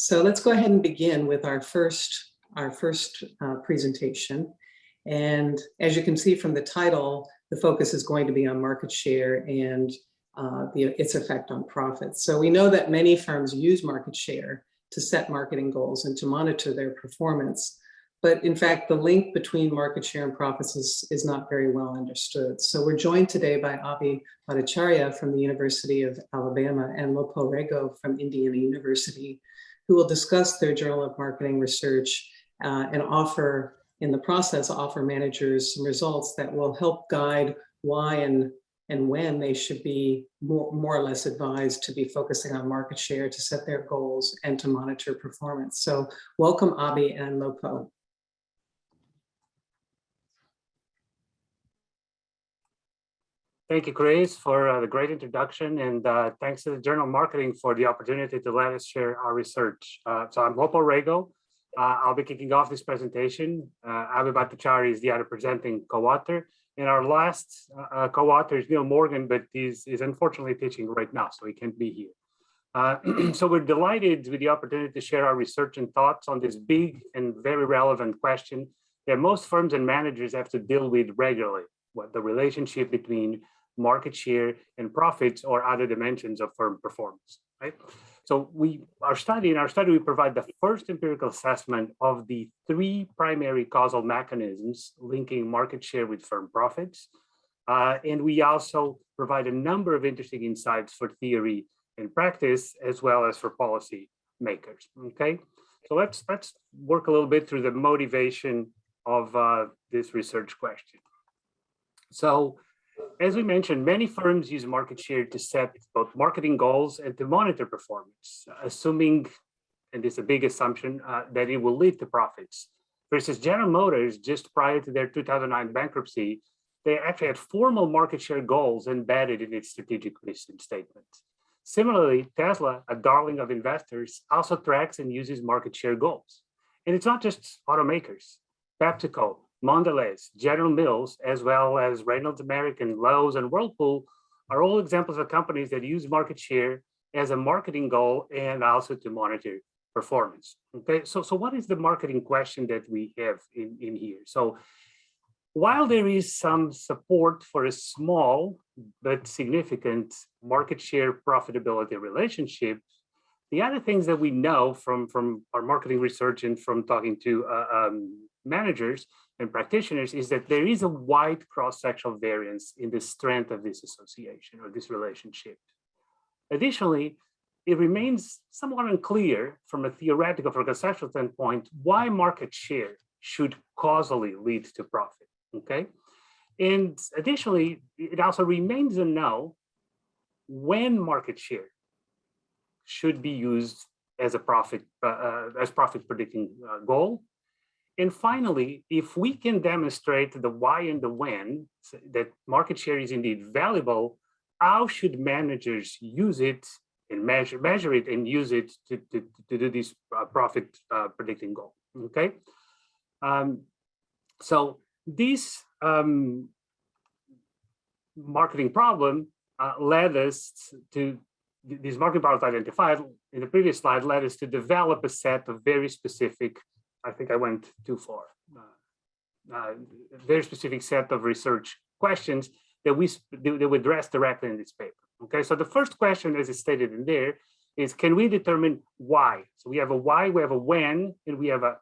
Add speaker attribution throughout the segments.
Speaker 1: So let's go ahead and begin with our first presentation. And as you can see from the title, the focus is going to be on market share and its effect on profits. So we know that many firms use market share to set marketing goals and to monitor their performance. But in fact, the link between market share and profits is not very well understood. So we're joined today by Abhi, Bhattacharya from the University of Alabama and Lopo Rego from Indiana University, who will discuss their Journal of Marketing research and offer managers some results that will help guide why and when they should be more or less advised to be focusing on market share to set their goals and to monitor performance. So welcome, Abhi and Lopo.
Speaker 2: Thank you, Chris, for the great introduction, and thanks to the Journal of Marketing for the opportunity to let us share our research. So I'm Lopo Rego. I'll be kicking off this presentation. Abhi Bhattacharya is the other presenting co-author, and our last co-author is Neil Morgan, but he's unfortunately teaching right now, so he can't be here. So we're delighted with the opportunity to share our research and thoughts on this big and very relevant question that most firms and managers have to deal with regularly: what the relationship between market share and profits or other dimensions of firm performance, right? So in our study, we provide the first empirical assessment of the three primary causal mechanisms linking market share with firm profits. And we also provide a number of interesting insights for theory and practice, as well as for policy makers, okay? So let's work a little bit through the motivation of this research question. So, as we mentioned, many firms use market share to set both marketing goals and to monitor performance, assuming, and this is a big assumption, that it will lead to profits. Versus General Motors, just prior to their 2009 bankruptcy, they actually had formal market share goals embedded in its strategic mission statement. Similarly, Tesla, a darling of investors, also tracks and uses market share goals. And it's not just automakers. PepsiCo, Mondelez, General Mills, as well as Reynolds American, Lowe's, and Whirlpool are all examples of companies that use market share as a marketing goal and also to monitor performance. Okay, so what is the marketing question that we have in here? So while there is some support for a small but significant market share profitability relationship, the other things that we know from our marketing research and from talking to managers and practitioners is that there is a wide cross-sectional variance in the strength of this association or this relationship. Additionally, it remains somewhat unclear from a theoretical, from a conceptual standpoint, why market share should causally lead to profit, okay? And additionally, it also remains unknown when market share should be used as a profit predicting goal. And finally, if we can demonstrate the why and the when, that market share is indeed valuable, how should managers use it and measure it and use it to do this profit predicting goal, okay? So this marketing problem led us to, these marketing problems identified in the previous slide led us to develop a set of very specific, I think I went too far, very specific set of research questions that we address directly in this paper. Okay, so the first question, as is stated in there, is can we determine why? So we have a why, we have a when, and we have a,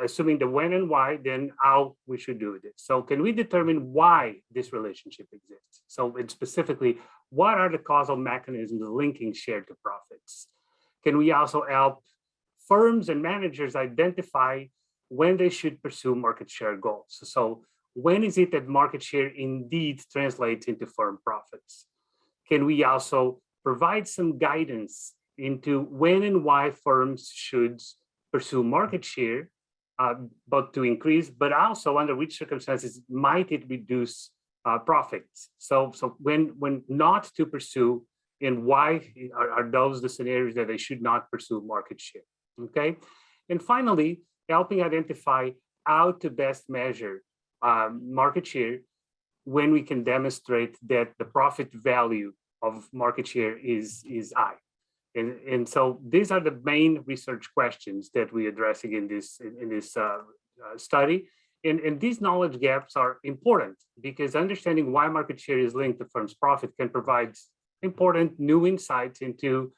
Speaker 2: assuming the when and why, then how we should do this. So can we determine why this relationship exists? So and specifically, what are the causal mechanisms linking share to profits? Can we also help firms and managers identify when they should pursue market share goals? So when is it that market share indeed translates into firm profits? Can we also provide some guidance into when and why firms should pursue market share, both to increase, but also under which circumstances might it reduce profits? So when not to pursue, and why are those the scenarios that they should not pursue market share? Okay, and finally, helping identify how to best measure market share when we can demonstrate that the profit value of market share is high. And so these are the main research questions that we're addressing in this study. And these knowledge gaps are important because understanding why market share is linked to firm's profit can provide important new insights into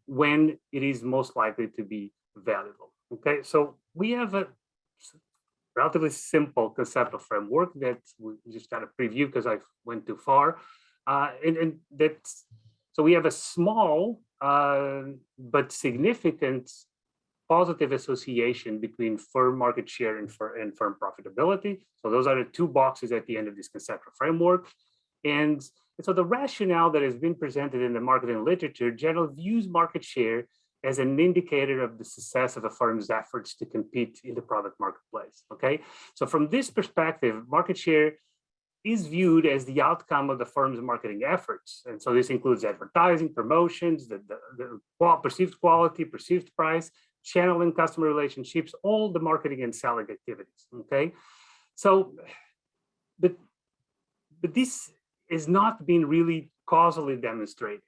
Speaker 2: when it is most likely to be valuable. Okay, so we have a relatively simple conceptual framework that we just got a preview because I went too far. So we have a small but significant positive association between firm market share and firm profitability. So those are the two boxes at the end of this conceptual framework. And so the rationale that has been presented in the marketing literature generally views market share as an indicator of the success of a firm's efforts to compete in the product marketplace, okay? So from this perspective, market share is viewed as the outcome of the firm's marketing efforts. And so this includes advertising, promotions, the perceived quality, perceived price, channel and customer relationships, all the marketing and selling activities, okay? So, but this is not being really causally demonstrated.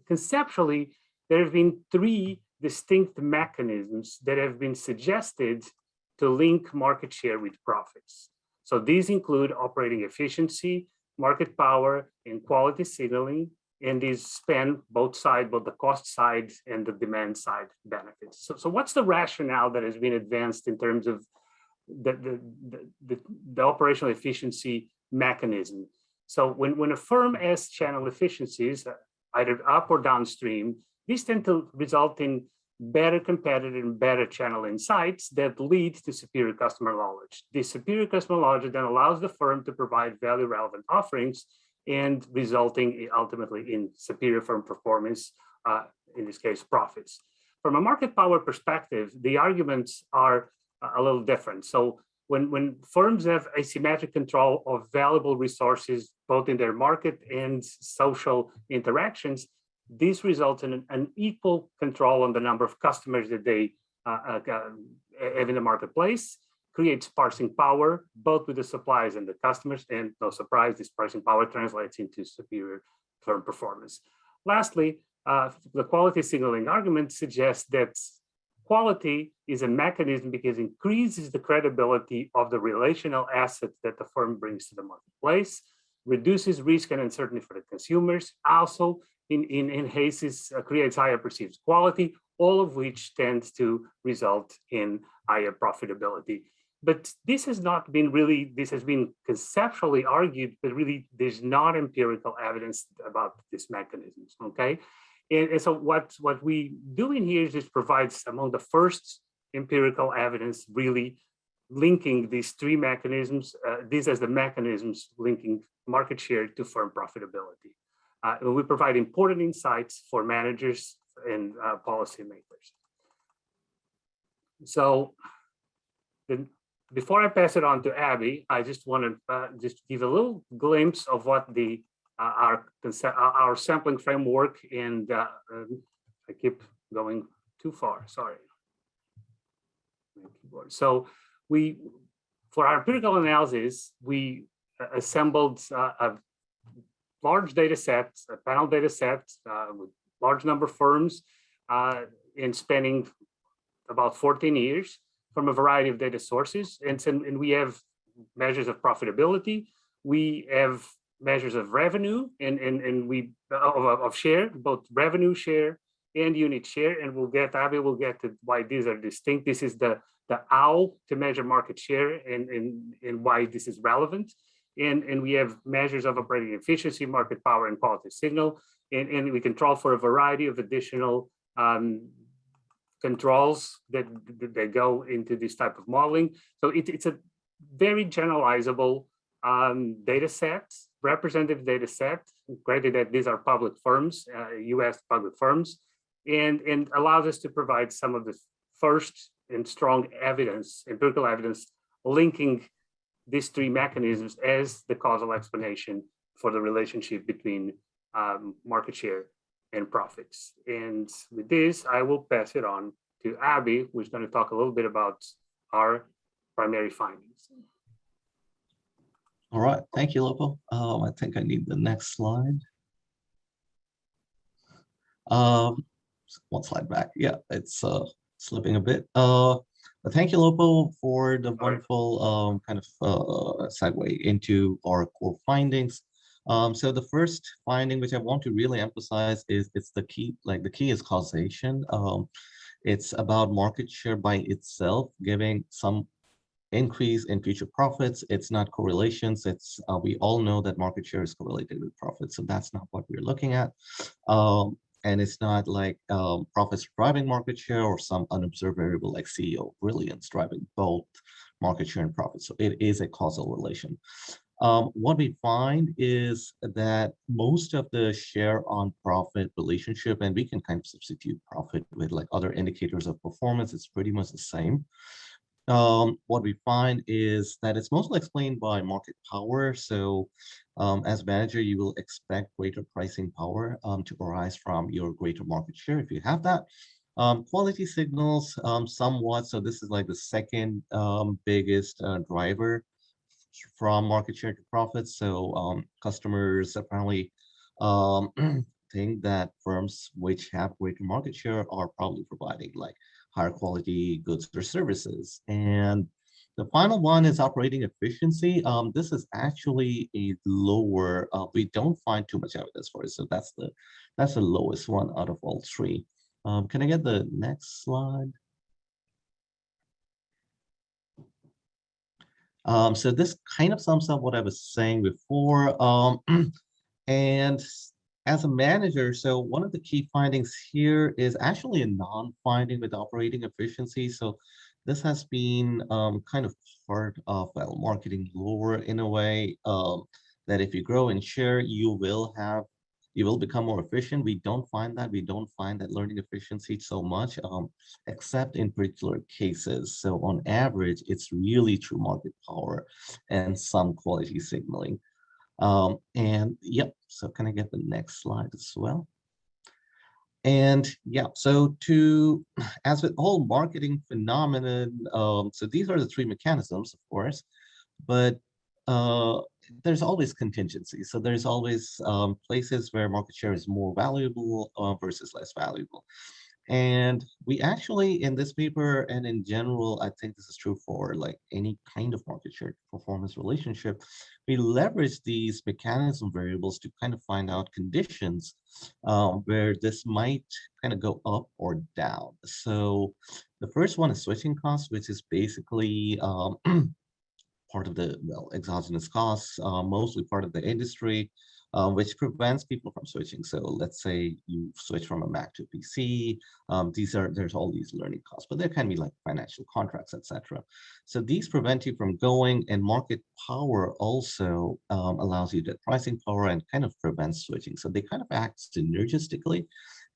Speaker 2: Conceptually, there have been three distinct mechanisms that have been suggested to link market share with profits. So these include operating efficiency, market power, and quality signaling, and these span both sides, both the cost side and the demand side benefits. So what's the rationale that has been advanced in terms of the operational efficiency mechanism? So when a firm has channel efficiencies, either up or downstream, these tend to result in better competitive and better channel insights that lead to superior customer knowledge. This superior customer knowledge then allows the firm to provide value relevant offerings and resulting ultimately in superior firm performance, in this case, profits. From a market power perspective, the arguments are a little different. So when firms have asymmetric control of valuable resources, both in their market and social interactions, this results in an equal control on the number of customers that they have in the marketplace, creates pricing power, both with the suppliers and the customers, and no surprise, this pricing power translates into superior firm performance. Lastly, the quality signaling argument suggests that quality is a mechanism because it increases the credibility of the relational assets that the firm brings to the marketplace, reduces risk and uncertainty for the consumers, also enhances, creates higher perceived quality, all of which tends to result in higher profitability. But this has not been really, this has been conceptually argued, but really there's not empirical evidence about this mechanism, okay? And so what we doing here is just provides among the first empirical evidence really linking these three mechanisms, these as the mechanisms linking market share to firm profitability. We provide important insights for managers and policymakers. So before I pass it on to Abhi, I just want to just give a little glimpse of what the our sampling framework, and I keep going too far, sorry. So for our empirical analysis, we assembled a large data set, a panel data set with large number of firms in spanning about 14 years from a variety of data sources. And we have measures of profitability. We have measures of revenue and we of share, both revenue share and unit share. And Abhi will get to why these are distinct. This is the OWL to measure market share and why this is relevant. And we have measures of operating efficiency, market power, and quality signal. And we control for a variety of additional controls that go into this type of modeling. So it's a very generalizable data set, representative data set, granted that these are public firms, US public firms, and allows us to provide some of the first and strong evidence, empirical evidence, linking these three mechanisms as the causal explanation for the relationship between market share and profits. And with this, I will pass it on to Abhi, who's going to talk a little bit about our primary findings.
Speaker 3: All right, thank you, Lopo. I think I need the next slide. one slide back. Yeah, it's slipping a bit. But thank you, Lopo, for the wonderful kind of segue into our core findings. So the first finding, which I want to really emphasize, is it's the key. Like the key is causation. It's about market share by itself, giving some increase in future profits. It's not correlations. It's we all know that market share is correlated with profits, so that's not what we're looking at. And it's not like profits driving market share or some unobserved variable like CEO brilliance driving both market share and profits. So it is a causal relation. What we find is that most of the share on profit relationship, and we can kind of substitute profit with like other indicators of performance, it's pretty much the same. What we find is that it's mostly explained by market power. So as manager, you will expect greater pricing power to arise from your greater market share if you have that. Quality signals somewhat. So this is like the second biggest driver from market share to profits. So customers apparently think that firms which have greater market share are probably providing like higher quality goods or services. And the final one is operating efficiency. This is actually a lower, we don't find too much evidence for it. So that's the lowest one out of all three. Can I get the next slide? So this kind of sums up what I was saying before. And as a manager, so one of the key findings here is actually a non-finding with operating efficiency. So this has been kind of part of marketing lore in a way that if you grow and share, you will become more efficient. We don't find that. We don't find that learning efficiency so much, except in particular cases. So on average, it's really through market power and some quality signaling. And yep, so can I get the next slide as well? And yeah, so as with all marketing phenomenon, so these are the three mechanisms, of course, but there's always contingency. So there's always places where market share is more valuable versus less valuable. And we actually, in this paper and in general, I think this is true for like any kind of market share performance relationship, we leverage these mechanism variables to kind of find out conditions where this might kind of go up or down. So the first one is switching costs, which is basically part of the exogenous costs, mostly part of the industry, which prevents people from switching. So let's say you switch from a Mac to PC. There's all these learning costs, but there can be like financial contracts, etc. So these prevent you from going, and market power also allows you that pricing power and kind of prevents switching. So they kind of act synergistically.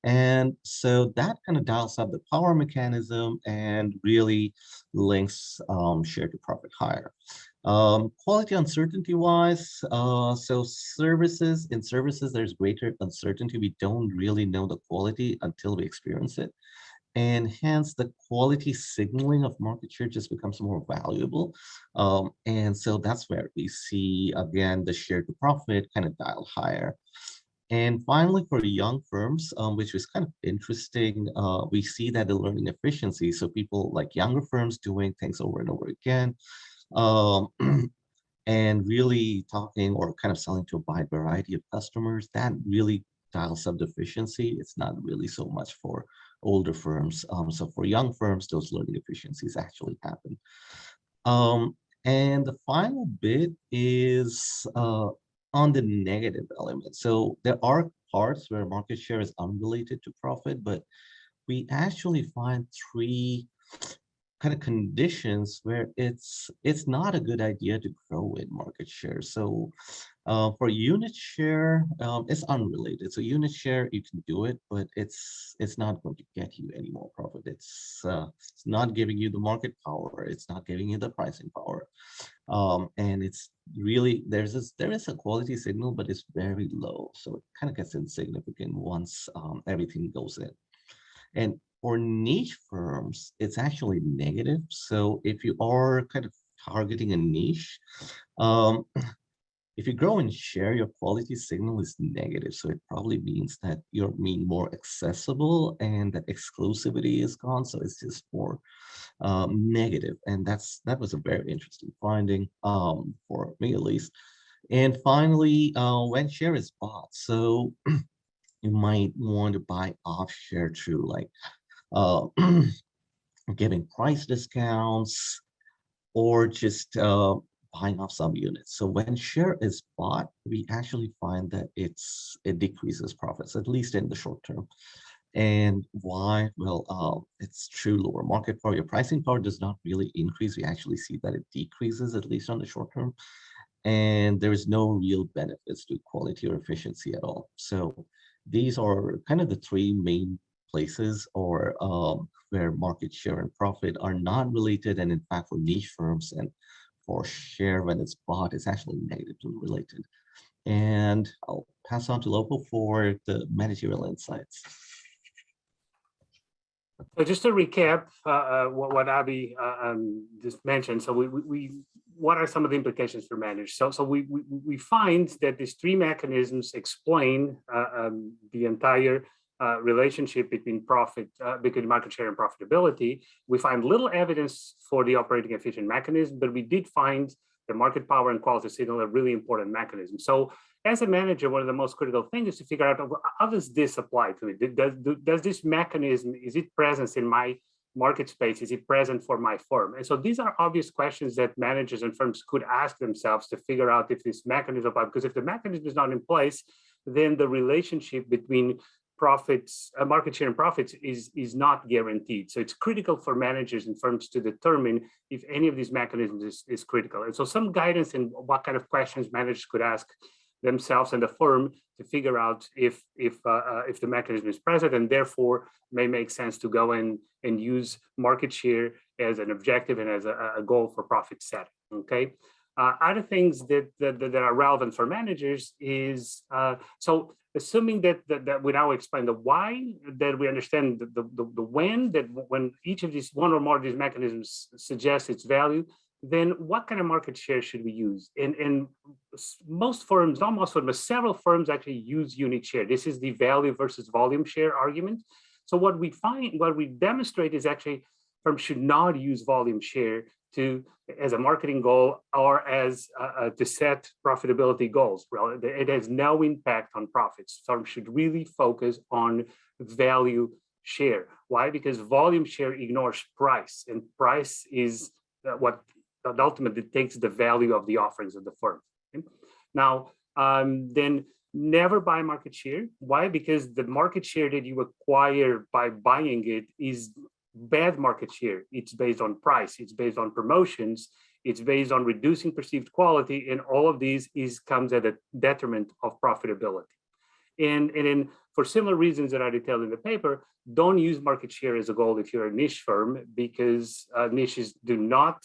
Speaker 3: And so that kind of dials up the power mechanism and really links share to profit higher. Quality uncertainty wise, so in services, there's greater uncertainty. We don't really know the quality until we experience it. And hence the quality signaling of market share just becomes more valuable. And so that's where we see, again, the share to profit kind of dial higher. And finally, for young firms, which was kind of interesting, we see that the learning efficiency, so people like younger firms doing things over and over again, and really talking or kind of selling to a wide variety of customers, that really dials up the efficiency. It's not really so much for older firms. So for young firms, those learning efficiencies actually happen. And the final bit is on the negative element. So there are parts where market share is unrelated to profit, but we actually find three kind of conditions where it's not a good idea to grow in market share. So for unit share, it's unrelated. So unit share, you can do it, but it's not going to get you any more profit. It's not giving you the market power. It's not giving you the pricing power. And it's really, there is a quality signal, but it's very low. So it kind of gets insignificant once everything goes in. And for niche firms, it's actually negative. So if you are kind of targeting a niche, If you grow in share, your quality signal is negative. So it probably means that you're being more accessible and that exclusivity is gone. So it's just more negative. And that was a very interesting finding for me at least. And finally, when share is bought, so you might want to buy off share through like uh, giving price discounts or just buying off some units. So when share is bought, we actually find that it decreases profits, at least in the short term. And why? Well, it's true lower market power. Your pricing power does not really increase. We actually see that it decreases, at least on the short term. And there is no real benefits to quality or efficiency at all. So these are kind of the three main places or where market share and profit are not related. And in fact, for niche firms and for share when it's bought, it's actually negatively related. And I'll pass on to Lopo for the managerial insights.
Speaker 2: So just to recap what Abhi just mentioned, so what are some of the implications for managers? So we find that these three mechanisms explain the entire relationship between between market share and profitability. We find little evidence for the operating efficient mechanism, but we did find the market power and quality signal are really important mechanisms. So as a manager, one of the most critical things is to figure out how does this apply to me? Does this mechanism, is it present in my market space? Is it present for my firm? And so these are obvious questions that managers and firms could ask themselves to figure out if this mechanism applies, because if the mechanism is not in place, then the relationship between profits, market share and profits is not guaranteed. So it's critical for managers and firms to determine if any of these mechanisms is critical. And so some guidance in what kind of questions managers could ask themselves and the firm to figure out if the mechanism is present, and therefore may make sense to go in and use market share as an objective and as a goal for profit setting. Okay. Other things that are relevant for managers is so assuming that we now explain the why, that we understand the when, that when each of these one or more of these mechanisms suggests its value, then what kind of market share should we use? And most firms, not most firms, but several firms actually use unit share. This is the value versus volume share argument. So what we demonstrate is actually firms should not use volume share as a marketing goal or as to set profitability goals. It has no impact on profits. Firms should really focus on value share. Why? Because volume share ignores price, and price is what ultimately takes the value of the offerings of the firm. Okay? Now, then never buy market share. Why? Because the market share that you acquire by buying it is bad market share. It's based on price, it's based on promotions, it's based on reducing perceived quality, and all of these comes at a detriment of profitability. And then for similar reasons that I detailed in the paper, don't use market share as a goal if you're a niche firm, because niches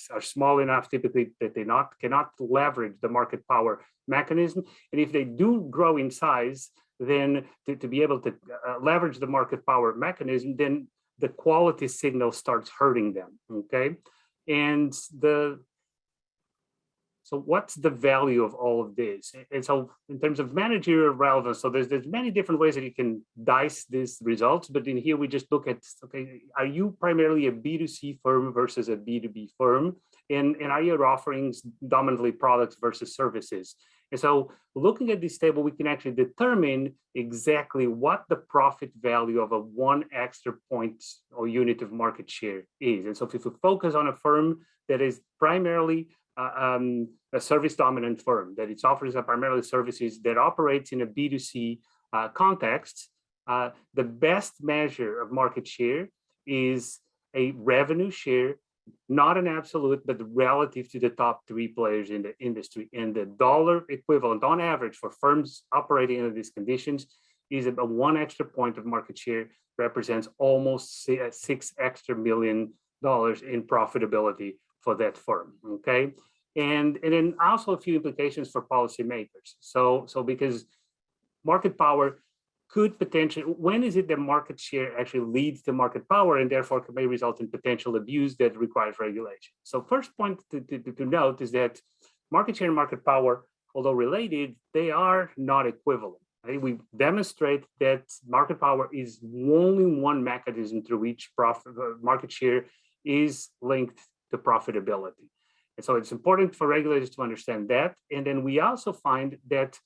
Speaker 2: are small enough typically that they cannot leverage the market power mechanism. And if they do grow in size, then to be able to leverage the market power mechanism, then the quality signal starts hurting them, okay? And so what's the value of all of this? And so in terms of managerial relevance, so there's many different ways that you can dice these results, but in here we just look at, okay, are you primarily a B2C firm versus a B2B firm? And are your offerings dominantly products versus services? And so looking at this table, we can actually determine exactly what the profit value of a one extra point or unit of market share is. And so if we focus on a firm that is primarily a service dominant firm, that its offers are primarily services that operates in a B2C context, the best measure of market share is a revenue share, not an absolute, but relative to the top three players in the industry. And the dollar equivalent on average for firms operating under these conditions is about one extra point of market share represents almost $6 extra million in profitability for that firm, okay? And then also a few implications for policymakers. So because market power could potentially, when is it that market share actually leads to market power and therefore may result in potential abuse that requires regulation? So first point to note is that market share and market power although related, they are not equivalent. Right? We demonstrate that market power is only one mechanism through which market share is linked to profitability. And so it's important for regulators to understand that. And then we also find that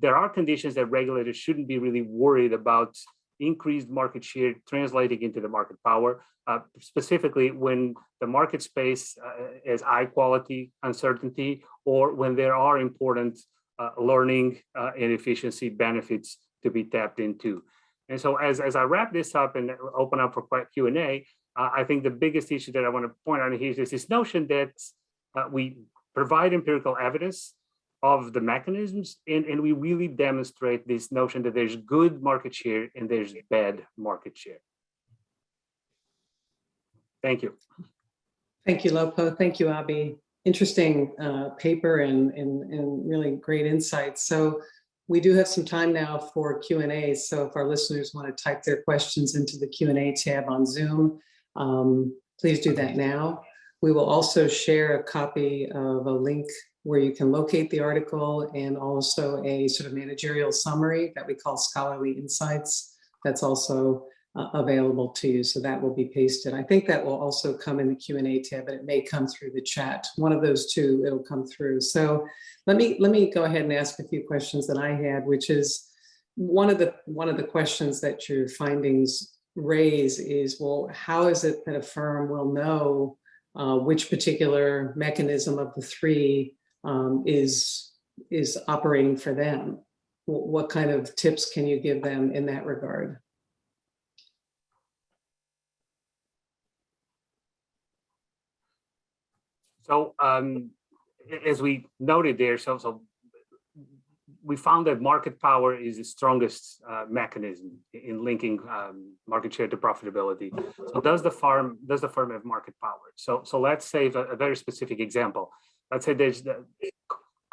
Speaker 2: there are conditions that regulators shouldn't be really worried about increased market share translating into the market power, specifically when the market space is high quality uncertainty, or when there are important learning and efficiency benefits to be tapped into. And so as I wrap this up and open up for Q&A, I think the biggest issue that I want to point out here is this notion that we provide empirical evidence of the mechanisms, and we really demonstrate this notion that there's good market share and there's bad market share. Thank you.
Speaker 1: Thank you, Lopo. Thank you, Abhi. Interesting paper and really great insights. So we do have some time now for Q&A. So if our listeners want to type their questions into the Q&A tab on Zoom, please do that now. We will also share a copy of a link where you can locate the article, and also a sort of managerial summary that we call Scholarly Insights that's also available to you. So that will be pasted. I think that will also come in the Q&A tab, but it may come through the chat. One of those two, it'll come through. So let me go ahead and ask a few questions that I had, which is one of the questions that your findings raise is, well, how is it that a firm will know which particular mechanism of the three is operating for them? What kind of tips can you give them in that regard?
Speaker 2: So as we noted there, so we found that market power is the strongest mechanism in linking market share to profitability. So does the firm have market power? So let's say a very specific example. Let's say there's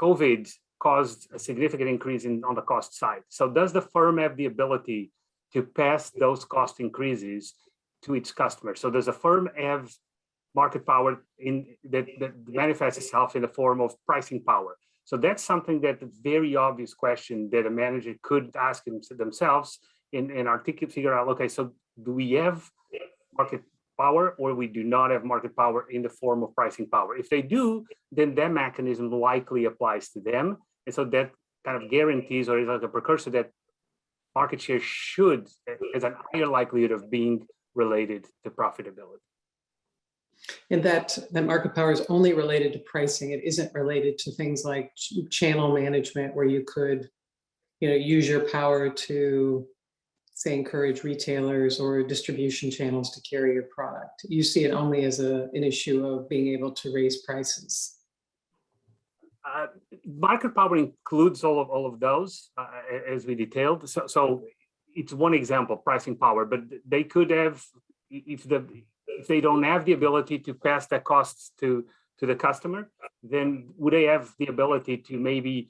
Speaker 2: COVID caused a significant increase on the cost side. So does the firm have the ability to pass those cost increases to its customers? So does the firm have market power that manifests itself in the form of pricing power? So that's something that the very obvious question that a manager could ask themselves and figure out, okay, so do we have market power or we do not have market power in the form of pricing power? If they do, then that mechanism likely applies to them. And so that kind of guarantees, or is like a precursor, that market share should, has a higher likelihood of being related to profitability.
Speaker 1: And that market power is only related to pricing. It isn't related to things like channel management, where you could, use your power to, say, encourage retailers or distribution channels to carry your product. You see it only as an issue of being able to raise prices.
Speaker 2: Market power includes all of those, as we detailed. So it's one example, pricing power, but they could have, if they don't have the ability to pass that costs to the customer, then would they have the ability to maybe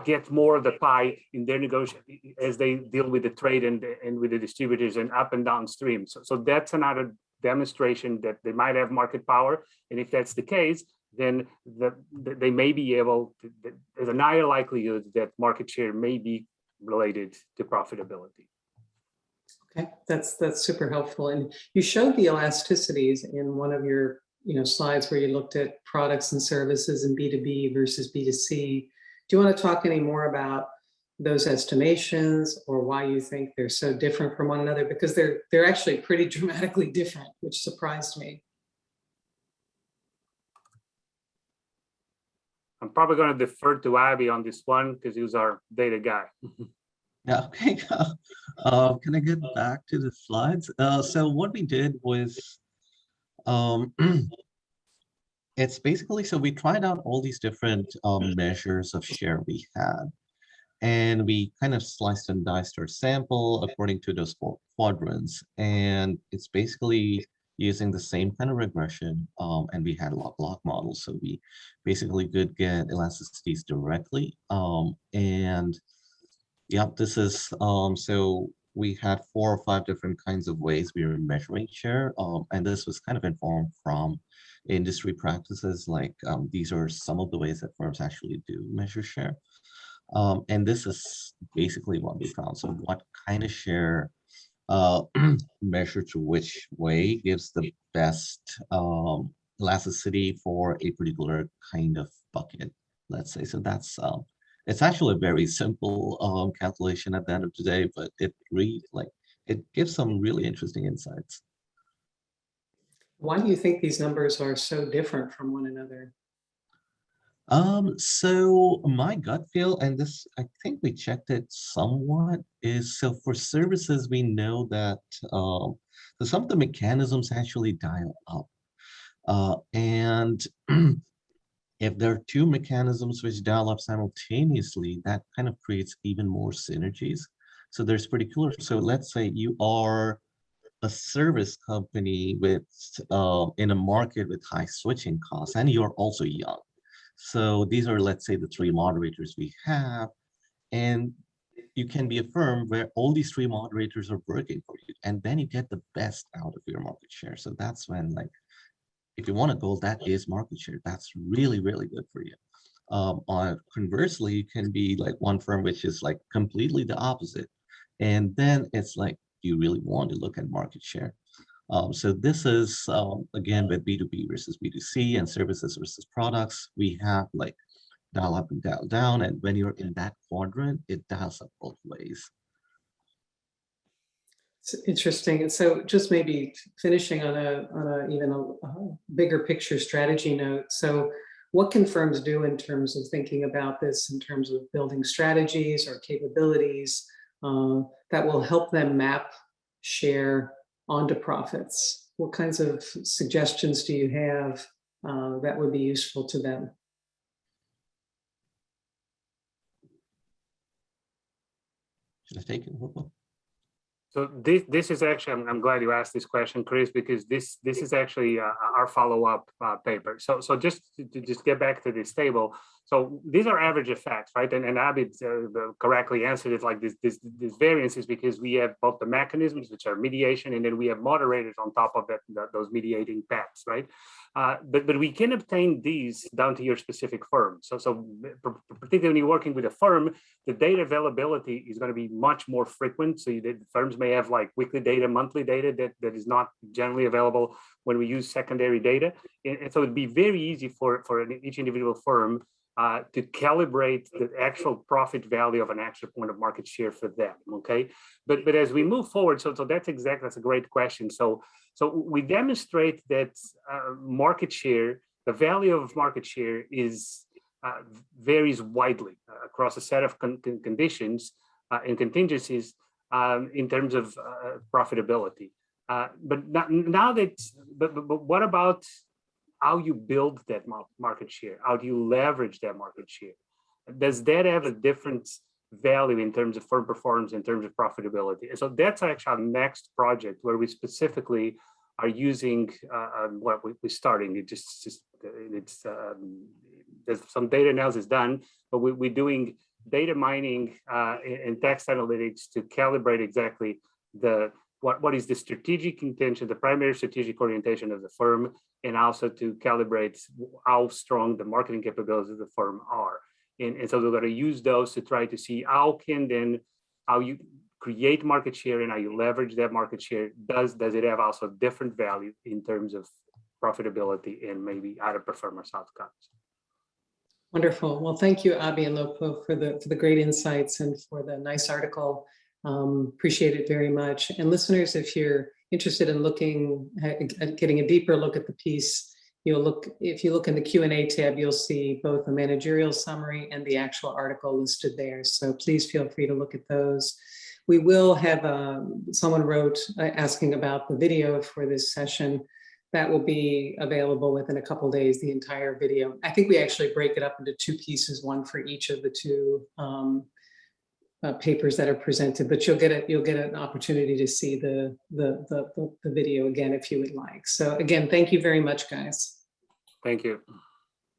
Speaker 2: get more of the pie in their negotiation as they deal with the trade and with the distributors and up and downstream? So that's another demonstration that they might have market power. And if that's the case, then they may be able to, there's a higher likelihood that market share may be related to profitability.
Speaker 1: Okay, that's super helpful. And you showed the elasticities in one of your slides where you looked at products and services in B2B versus B2C. Do you want to talk any more about those estimations, or why you think they're so different from one another? Because they're actually pretty dramatically different, which surprised me.
Speaker 2: I'm probably going to defer to Abhi on this one because he was our data guy.
Speaker 3: Yeah, okay. Can I get back to the slides? So what we did was, it's basically, so we tried out all these different measures of share we had, and we kind of sliced and diced our sample according to those 4 quadrants. And it's basically using the same kind of regression, and we had log models. So we basically could get elasticities directly. And yeah, this is, so we had 4 or 5 different kinds of ways we were measuring share. And this was kind of informed from industry practices. Like these are some of the ways that firms actually do measure share. And this is basically what we found. So what kind of share measured to which way gives the best elasticity for a particular kind of bucket, let's say. So that's it's actually a very simple calculation at the end of the day, but it gives some really interesting insights.
Speaker 1: Why do you think these numbers are so different from one another?
Speaker 3: So my gut feel, and this, I think we checked it somewhat, is so for services, we know that so some of the mechanisms actually dial up. And if there are 2 mechanisms which dial up simultaneously, that kind of creates even more synergies. So there's particular, so let's say you are a service company with in a market with high switching costs, and you're also young. So these are, let's say, the 3 moderators we have, and you can be a firm where all these 3 moderators are working for you, and then you get the best out of your market share. So that's when, like, if you want a goal, that is market share. That's really, really good for you. Or conversely, you can be like one firm which is like completely the opposite. And then it's like, you really want to look at market share. So this is, again, with B2B versus B2C and services versus products, we have like dial up and dial down. And when you're in that quadrant, it dials up both ways.
Speaker 1: It's interesting. And so just maybe finishing on a even a bigger picture strategy note. So what can firms do in terms of thinking about this, in terms of building strategies or capabilities that will help them map share onto profits? What kinds of suggestions do you have that would be useful to them?
Speaker 3: Should I take it?
Speaker 2: So this is actually, I'm glad you asked this question, Chris, because this is actually our follow-up paper. So just to just get back to this table. So these are average effects, right? And Abhi correctly answered it like this variance is because we have both the mechanisms, which are mediation, and then we have moderators on top of that, those mediating paths, right? But we can obtain these down to your specific firm. So particularly when you're working with a firm, the data availability is going to be much more frequent. So the firms may have like weekly data, monthly data that is not generally available when we use secondary data. And so it'd be very easy for each individual firm to calibrate the actual profit value of an actual point of market share for them. Okay, but as we move forward, so that's a great question. So we demonstrate that market share, the value of market share is varies widely across a set of conditions and contingencies in terms of profitability. But what about how you build that market share? How do you leverage that market share? Does that have a different value in terms of firm performance, in terms of profitability? And so that's actually our next project where we specifically are using what we're starting. There's some data analysis done, but we're doing data mining and text analytics to calibrate exactly what is the strategic intention, the primary strategic orientation of the firm, and also to calibrate how strong the marketing capabilities of the firm are. And so we're going to use those to try to see how you create market share and how you leverage that market share. Does it have also different value in terms of profitability and maybe out of performance outcomes?
Speaker 1: Wonderful. Well, thank you, Abhi and Lopo, for the great insights and for the nice article. Appreciate it very much. And listeners, if you're interested in looking at getting a deeper look at the piece, if you look in the Q&A tab, you'll see both the managerial summary and the actual article listed there. So please feel free to look at those. We will have, someone wrote asking about the video for this session. That will be available within a couple of days, the entire video. I think we actually break it up into 2 pieces, one for each of the 2 papers that are presented, but you'll get an opportunity to see the video again if you would like. So again, thank you very much, guys.
Speaker 2: Thank you.